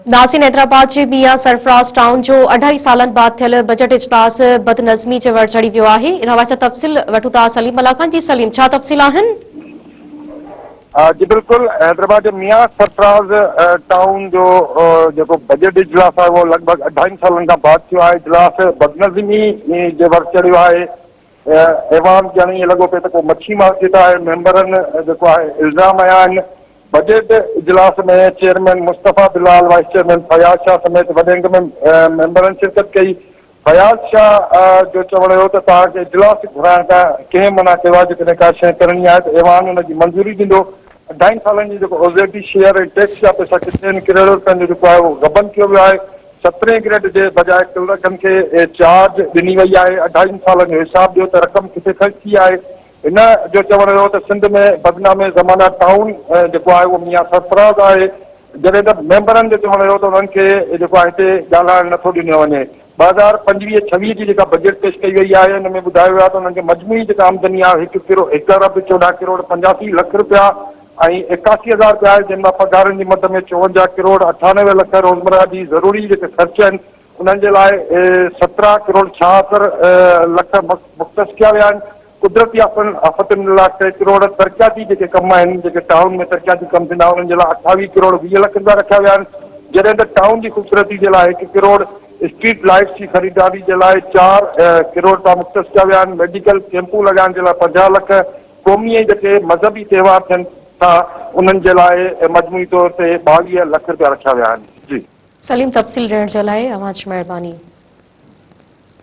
नासिन हैदराबाद जे मियां Sarfaraz town जो 2.5 सालन बाद थियल बजट इजलास बदनज़मी जे वर चढ़ी वियो आहे। इन हवाले सां तफ़सील वठूं था सलीम मल्ला खां। जी सलीम, छा तफ़सील आहिनि? जी बिल्कुल, हैदराबाद जो मियां सरफराज टाउन जो जो बजट इजलास है वो लगभग 2.5 सालन का बाद थियो आहे। इजलास बदनज़मी जे वर चढ़ियो आहे। ऐवान ॼण ईअं लॻो पियो त को मच्छी मार्केट आहे। मेंबरनि जेको आहे इल्ज़ाम आया आहिनि। बजट इजलास में chairman Mustafa Bilal, vice chairman Fayaz Shah समेत वॾे अंग में मेंबरनि शिरकत कई। फयाज शाह जो चवणु हो त तव्हांखे इजलास घुराइण खां कंहिं मना कयो आहे। जेकॾहिं का शइ करणी आहे त ऐवान हुनजी मंज़ूरी ॾींदो। 2.5 सालनि जी जेको ओज़ेटी शेयर ऐं टैक्स जा पैसा किथे किरोड़ रुपयनि जो जेको आहे उहो गबन कयो वियो आहे। 17 ग्रेड जे बजाए क्लर्कनि खे चार्ज ॾिनी वई आहे। 2.5 सालनि जो हिसाब ॾियो त रक़म किथे ख़र्च थी आहे। इन जो चवणु हो त सिंध में बदनामे ज़माना टाउन जेको आहे उहो मियां सरफराज आहे। जॾहिं त मेंबरनि जो चवणु हो त उन्हनि खे जेको आहे हिते ॻाल्हाइण नथो ॾिनो वञे। 2025-26 जी जेका बजट पेश कई वई आहे हुन में ॿुधायो वियो आहे त उन्हनि खे मजमूई जेका आमदनी आहे 1 अरब 14 करोड़ 85 लख रुपया ऐं 81,000 रुपया आहे, जंहिं मां पघारनि जी मद में 54 करोड़ 98 लख रोज़मर्रा जी ज़रूरी जेके ख़र्च आहिनि उन्हनि जे लाइ 17 करोड़ 76 लख मुख़्तस कया विया आहिनि। कुदरती आफ़तुनि जे लाइ 6 करोड़, तरक़ियाती जेके कम आहिनि, जेके टाउन में तरक़ियाती कम थींदा उन्हनि जे लाइ 28 करोड़ 20 लख रुपया रखिया विया आहिनि। जॾहिं त टाउन जी ख़ूबसूरती जे लाइ 1 करोड़, स्ट्रीट लाइट्स जी ख़रीदारी जे लाइ 4 करोड़ रुपया मुख़्तस कया विया आहिनि। मेडिकल कैंपूं लॻाइण जे लाइ 50 लख, क़ौमी जेके मज़हबी त्योहार थियनि था उन्हनि जे लाइ मजमूई तौर ते 22 लख रुपया रखिया विया आहिनि। जी सलीम, तफ़सील ॾियण जे लाइ अवां जी महिरबानी।